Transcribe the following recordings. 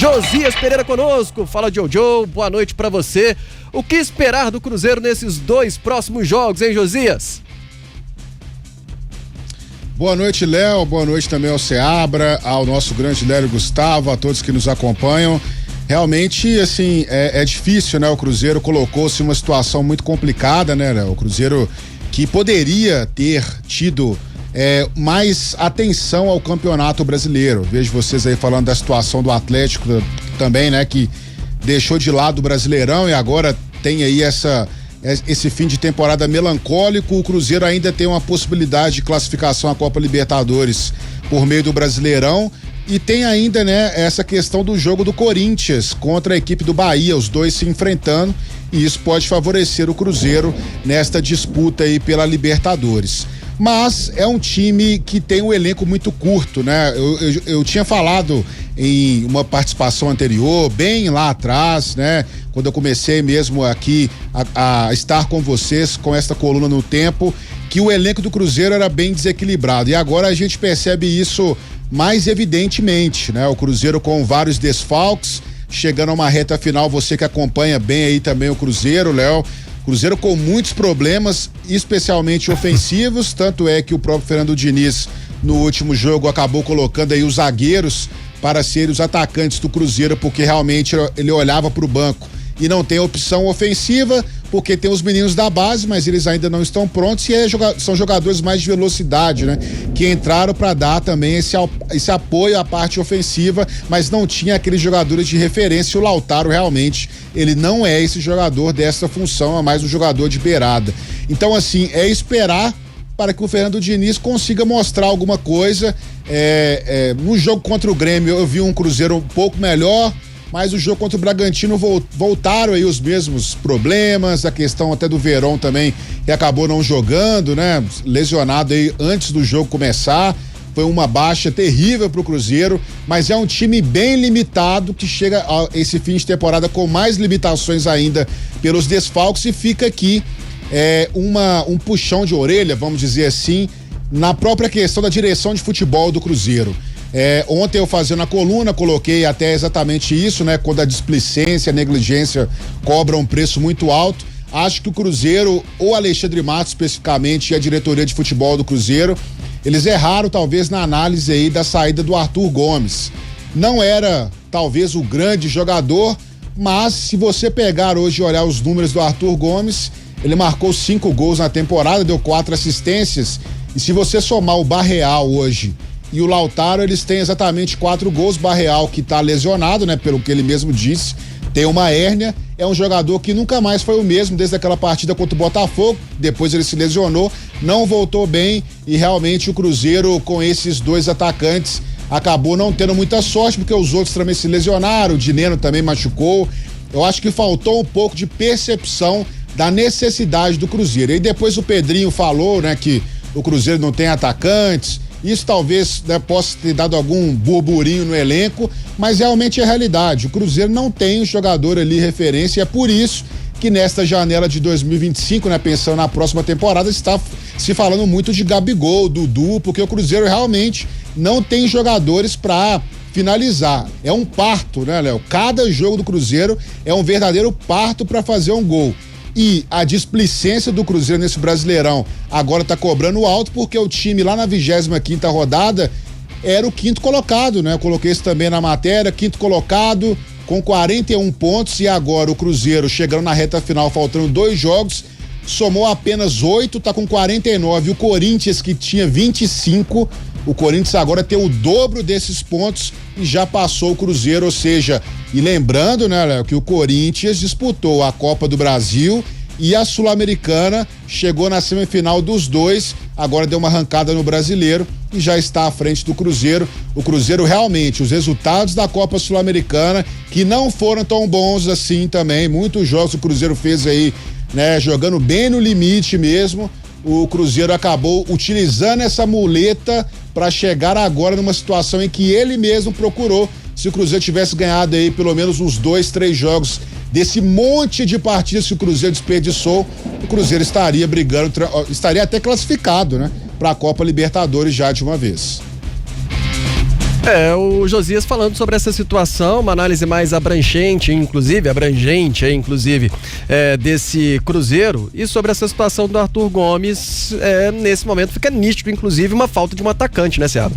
Josias Pereira conosco. Fala, Jojo, boa noite pra você. O que esperar do Cruzeiro nesses 2 próximos jogos, hein, Josias? Boa noite, Léo, boa noite também ao Seabra, ao nosso grande Léo Gustavo, a todos que nos acompanham. Realmente, assim, é difícil, né? O Cruzeiro colocou-se em uma situação muito complicada, né, Léo? O Cruzeiro que poderia ter tido mais atenção ao Campeonato Brasileiro. Vejo vocês aí falando da situação do Atlético também, né? Que deixou de lado o Brasileirão e agora tem aí esse fim de temporada melancólico. O Cruzeiro ainda tem uma possibilidade de classificação à Copa Libertadores por meio do Brasileirão e tem ainda, né, essa questão do jogo do Corinthians contra a equipe do Bahia, os dois se enfrentando, e isso pode favorecer o Cruzeiro nesta disputa aí pela Libertadores. Mas é um time que tem um elenco muito curto, né? Eu tinha falado em uma participação anterior, bem lá atrás, né? Quando eu comecei mesmo aqui a estar com vocês com esta coluna no tempo, que o elenco do Cruzeiro era bem desequilibrado. E agora a gente percebe isso mais evidentemente, né? O Cruzeiro com vários desfalques, chegando a uma reta final, você que acompanha bem aí também o Cruzeiro, Léo. Cruzeiro com muitos problemas, especialmente ofensivos, tanto é que o próprio Fernando Diniz, no último jogo, acabou colocando aí os zagueiros para serem os atacantes do Cruzeiro, porque realmente ele olhava para o banco e não tem opção ofensiva, porque tem os meninos da base, mas eles ainda não estão prontos e são jogadores mais de velocidade, né? Que entraram para dar também esse apoio à parte ofensiva, mas não tinha aqueles jogadores de referência. O Lautaro realmente, ele não é esse jogador dessa função, é mais um jogador de beirada. Então, assim, é esperar para que o Fernando Diniz consiga mostrar alguma coisa. No jogo contra o Grêmio eu vi um Cruzeiro um pouco melhor, mas o jogo contra o Bragantino voltaram aí os mesmos problemas, a questão até do Verón também, que acabou não jogando, né? Lesionado aí antes do jogo começar, foi uma baixa terrível pro Cruzeiro, mas é um time bem limitado que chega a esse fim de temporada com mais limitações ainda pelos desfalques e fica aqui um puxão de orelha, vamos dizer assim, na própria questão da direção de futebol do Cruzeiro. Ontem eu fazendo a coluna, coloquei até exatamente isso, né? Quando a displicência, a negligência cobram um preço muito alto. Acho que o Cruzeiro, ou Alexandre Matos especificamente, e a diretoria de futebol do Cruzeiro, eles erraram talvez na análise aí da saída do Arthur Gomes. Não era talvez o grande jogador, mas se você pegar hoje e olhar os números do Arthur Gomes, ele marcou 5 gols na temporada, deu 4 assistências, e se você somar o Barreal hoje e o Lautaro, eles têm exatamente 4 gols. Barreal, que tá lesionado, né? Pelo que ele mesmo disse, tem uma hérnia, é um jogador que nunca mais foi o mesmo desde aquela partida contra o Botafogo, depois ele se lesionou, não voltou bem e realmente o Cruzeiro com esses 2 atacantes acabou não tendo muita sorte, porque os outros também se lesionaram, o Dineno também machucou. Eu acho que faltou um pouco de percepção da necessidade do Cruzeiro. E depois o Pedrinho falou, né, que o Cruzeiro não tem atacantes. Isso talvez, né, possa ter dado algum burburinho no elenco, mas realmente é a realidade. O Cruzeiro não tem um jogador ali referência, e é por isso que nesta janela de 2025, né, pensando na próxima temporada, está se falando muito de Gabigol, Dudu, porque o Cruzeiro realmente não tem jogadores para finalizar. É um parto, né, Léo? Cada jogo do Cruzeiro é um verdadeiro parto para fazer um gol. E a displicência do Cruzeiro nesse Brasileirão agora tá cobrando alto, porque o time lá na 25ª rodada era o 5º colocado, né? Eu coloquei isso também na matéria, 5º colocado com 41 pontos, e agora o Cruzeiro chegando na reta final, faltando 2 jogos, somou apenas 8, tá com 49. O Corinthians, que tinha 25, o Corinthians agora tem o dobro desses pontos e já passou o Cruzeiro, ou seja, e lembrando, né, Léo, que o Corinthians disputou a Copa do Brasil e a Sul-Americana, chegou na semifinal dos 2, agora deu uma arrancada no Brasileiro e já está à frente do Cruzeiro. O Cruzeiro realmente, os resultados da Copa Sul-Americana, que não foram tão bons assim também, muitos jogos o Cruzeiro fez aí, né, jogando bem no limite mesmo. O Cruzeiro acabou utilizando essa muleta para chegar agora numa situação em que ele mesmo procurou. Se o Cruzeiro tivesse ganhado aí pelo menos uns 2, 3 jogos desse monte de partidas que o Cruzeiro desperdiçou, o Cruzeiro estaria brigando, estaria até classificado, né, para a Copa Libertadores já de uma vez. O Josias falando sobre essa situação, uma análise mais abrangente, inclusive, desse Cruzeiro, e sobre essa situação do Arthur Gomes, nesse momento fica nítido, inclusive, uma falta de um atacante, né, Seabra?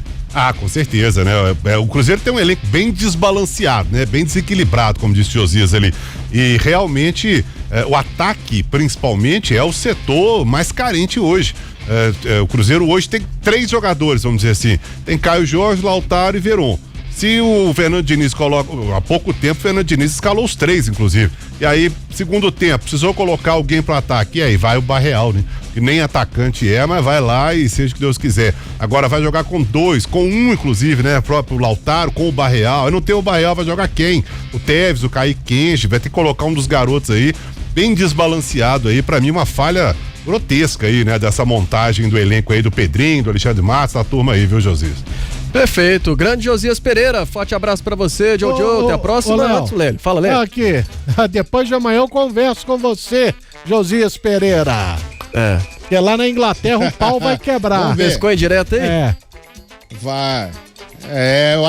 Com certeza, né? O Cruzeiro tem um elenco bem desbalanceado, né? Bem desequilibrado, como disse o Josias ali. E realmente, o ataque, principalmente, é o setor mais carente hoje. O Cruzeiro hoje tem 3 jogadores, vamos dizer assim. Tem Caio Jorge, Lautaro e Veron. Se o Fernando Diniz coloca... Há pouco tempo, o Fernando Diniz escalou os 3, inclusive. E aí, segundo tempo, precisou colocar alguém para ataque. E aí vai o Barreal, né? Que nem atacante mas vai lá e seja o que Deus quiser. Agora vai jogar com 2, com 1, inclusive, né? Próprio Lautaro, com o Barreal. Aí não tem o Barreal, vai jogar quem? O Tevez, o Kaique Kenji, vai ter que colocar um dos garotos aí, bem desbalanceado aí. Pra mim, uma falha grotesca aí, né? Dessa montagem do elenco aí, do Pedrinho, do Alexandre Matos, da turma aí, viu, Josias? Perfeito, grande Josias Pereira, forte abraço pra você, Jojo, até a próxima. Léo. Fala, Léo. Aqui, depois de amanhã eu converso com você, Josias Pereira. Porque lá na Inglaterra o pau vai quebrar. Pescou em direto aí? Vai. Eu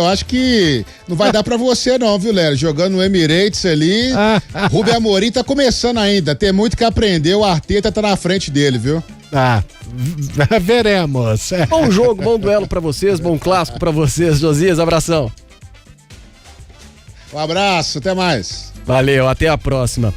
acho que não vai dar pra você não, viu, Léo? Jogando no Emirates ali, Rubem Amorim tá começando ainda, tem muito que aprender, o Arteta tá na frente dele, viu? Veremos. Bom jogo, bom duelo pra vocês, bom clássico pra vocês, Josias, abração. Um abraço, até mais. Valeu, até a próxima.